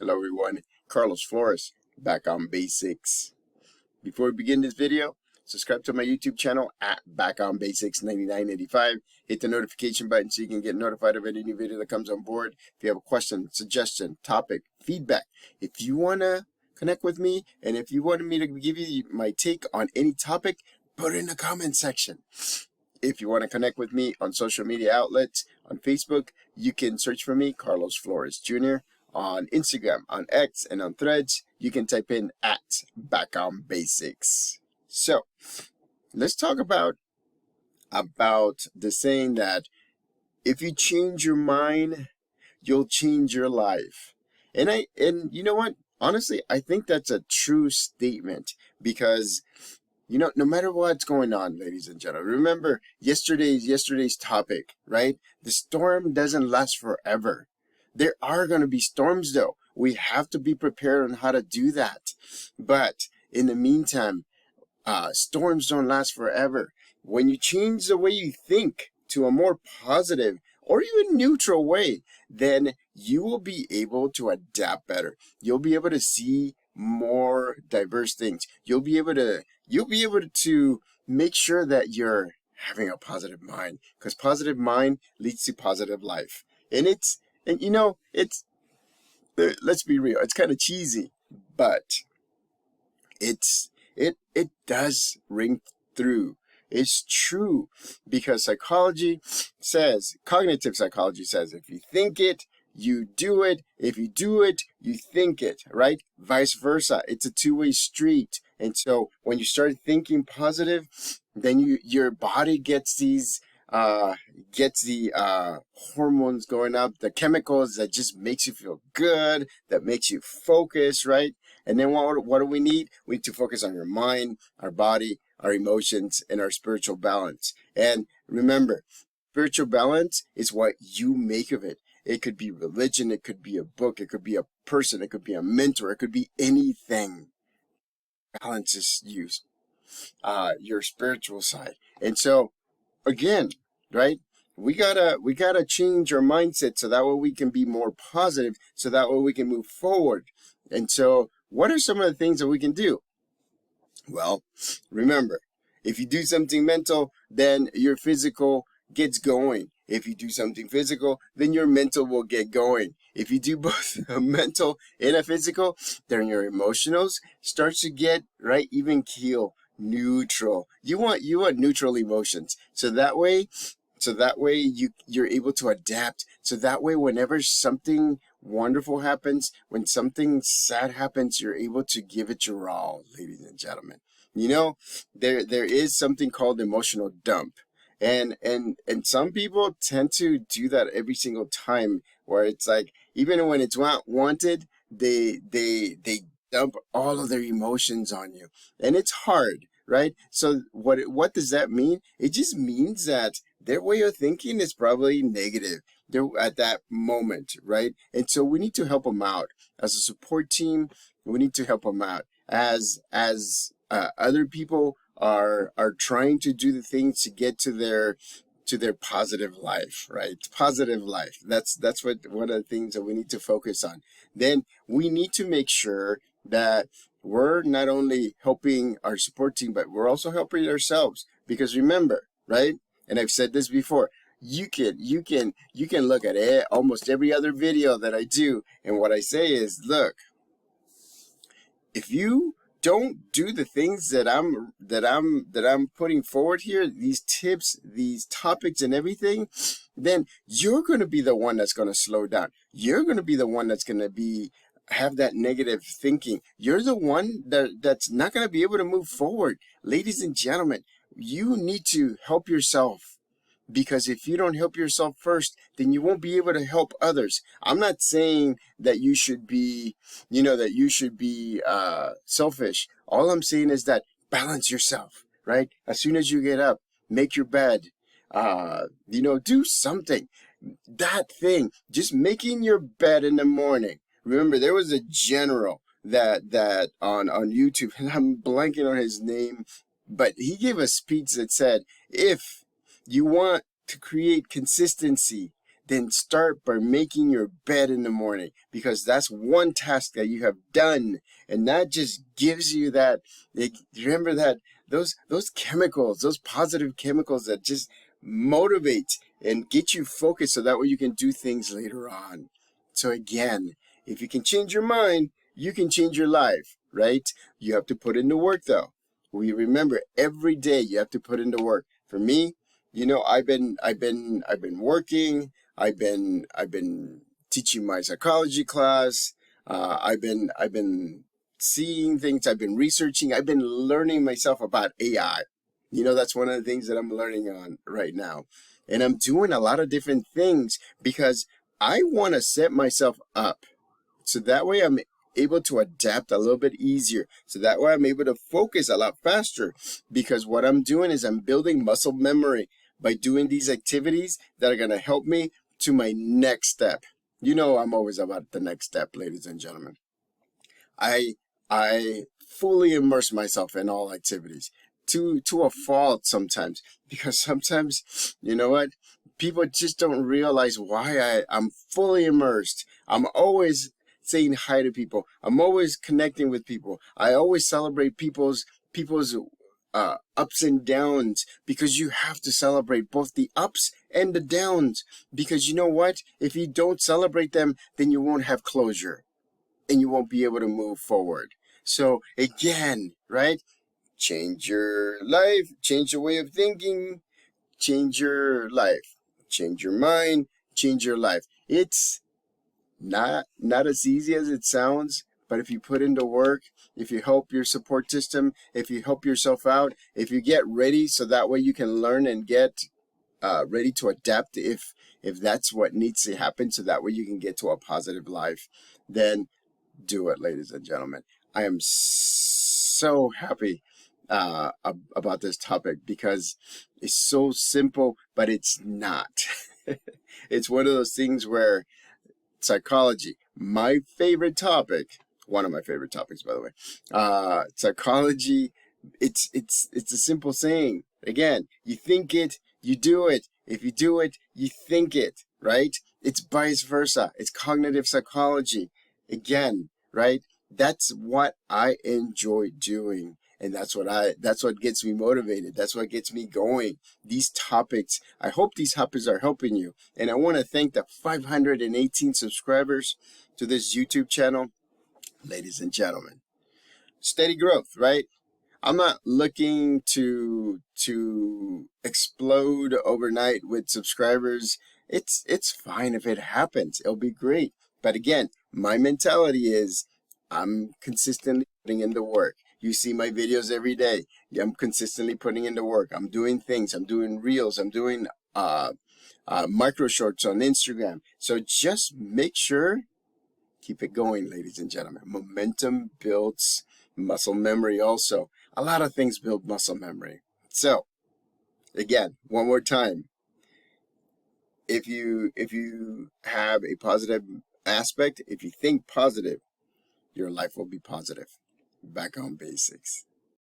Hello everyone, Carlos Flores, back on basics. Before we begin this video, subscribe to my YouTube channel at Back on Basics 9985. Hit the notification button so you can get notified of any new video that comes on board. If you have a question, suggestion, topic, feedback, if you want to connect with me, and if you wanted me to give you my take on any topic, put it in the comment section. If you want to connect with me on social media outlets, on Facebook, you can search for me, Carlos Flores Jr. On Instagram, on X, and on Threads, you can type in at Back on Basics. So, let's talk about the saying that if you change your mind, you'll change your life. And you know what? Honestly, I think that's a true statement because no matter what's going on, ladies and gentlemen, remember yesterday's topic, right? The storm doesn't last forever. There are going to be storms, though. We have to be prepared on how to do that. But in the meantime, storms don't last forever. When you change the way you think to a more positive or even neutral way, then you will be able to adapt better. You'll be able to see more diverse things. You'll be able to make sure that you're having a positive mind, because positive mind leads to positive life. Let's be real, it's kind of cheesy, but it does ring through. It's true, because cognitive psychology says, if you think it, you do it. If you do it, you think it, right? Vice versa. It's a two-way street. And so when you start thinking positive, then your body gets the hormones going up, the chemicals that just makes you feel good, that makes you focus, right? And then what do we need? We need to focus on your mind, our body, our emotions, and our spiritual balance. And remember, spiritual balance is what you make of it. It could be religion, it could be a book, it could be a person, it could be a mentor, it could be anything. Balance is used, your spiritual side. And so, again, right? We gotta change our mindset so that way we can be more positive, so that way we can move forward. And so, what are some of the things that we can do? Well, remember, if you do something mental, then your physical gets going. If you do something physical, then your mental will get going. If you do both a mental and a physical, then your emotionals starts to get right, even keel, neutral. You want neutral emotions. So that way you're able to adapt. So that way, whenever something wonderful happens, when something sad happens, you're able to give it your all, ladies and gentlemen. There is something called emotional dump. And some people tend to do that every single time, where it's like, even when it's not wanted, they dump all of their emotions on you. And it's hard, right? So what does that mean? It just means that their way of thinking is probably negative. They're at that moment, right? And so we need to help them out. As a support team, we need to help them out. As other people are trying to do the things to get to their positive life, right? Positive life. That's what one of the things that we need to focus on. Then we need to make sure that we're not only helping our support team, but we're also helping ourselves. Because remember, right? And I've said this before, you can look at almost every other video that I do, and what I say is, look, if you don't do the things that I'm putting forward here, these tips, these topics and everything, then you're going to be the one that's going to slow down. You're going to be the one that's going to have that negative thinking. You're the one that's not going to be able to move forward. Ladies and gentlemen, you need to help yourself. Because if you don't help yourself first, then you won't be able to help others. I'm not saying that you should be, selfish. All I'm saying is that balance yourself, right? As soon as you get up, make your bed, do something. That thing, just making your bed in the morning. Remember, there was a general that on YouTube, and I'm blanking on his name, but he gave a speech that said, if you want to create consistency, then start by making your bed in the morning, because that's one task that you have done, and that just gives you that, remember that those chemicals, those positive chemicals that just motivate and get you focused, so that way you can do things later on. So again, if you can change your mind, you can change your life, right? You have to put in the work though. We remember every day you have to put in the work. For me, I've been working. I've been teaching my psychology class. I've been seeing things. I've been researching. I've been learning myself about AI. That's one of the things that I'm learning on right now. And I'm doing a lot of different things because I want to set myself up so that way I'm able to adapt a little bit easier. So that way I'm able to focus a lot faster, because what I'm doing is I'm building muscle memory by doing these activities that are going to help me to my next step. I'm always about the next step, ladies and gentlemen. I fully immerse myself in all activities to a fault sometimes, because sometimes, people just don't realize why I'm fully immersed. I'm always saying hi to people. I'm always connecting with people. I always celebrate people's ups and downs, because you have to celebrate both the ups and the downs, because you know what? If you don't celebrate them, then you won't have closure and you won't be able to move forward. So again, right? Change your life, change your way of thinking, change your life, change your mind, change your life. It's not as easy as it sounds, but if you put into work, if you help your support system, if you help yourself out, if you get ready so that way you can learn and get ready to adapt if that's what needs to happen, so that way you can get to a positive life, then do it, ladies and gentlemen. I am so happy about this topic, because it's so simple, but it's not. It's one of those things where psychology, my favorite topic, one of my favorite topics, by the way, psychology, it's a simple saying. Again, you think it, you do it. If you do it, you think it, right? It's vice versa. It's cognitive psychology. Again, right? That's what I enjoy doing. And that's what gets me motivated. That's what gets me going. These topics, I hope these topics are helping you. And I want to thank the 518 subscribers to this YouTube channel. Ladies and gentlemen, steady growth, right? I'm not looking to explode overnight with subscribers. It's fine if it happens. It'll be great. But again, my mentality is I'm consistently putting in the work. You see my videos every day. I'm consistently putting in the work. I'm doing things. I'm doing reels. I'm doing micro shorts on Instagram. So just make sure, keep it going, ladies and gentlemen. Momentum builds muscle memory also. A lot of things build muscle memory. So again, one more time. If you have a positive aspect, if you think positive, your life will be positive. Back on basics.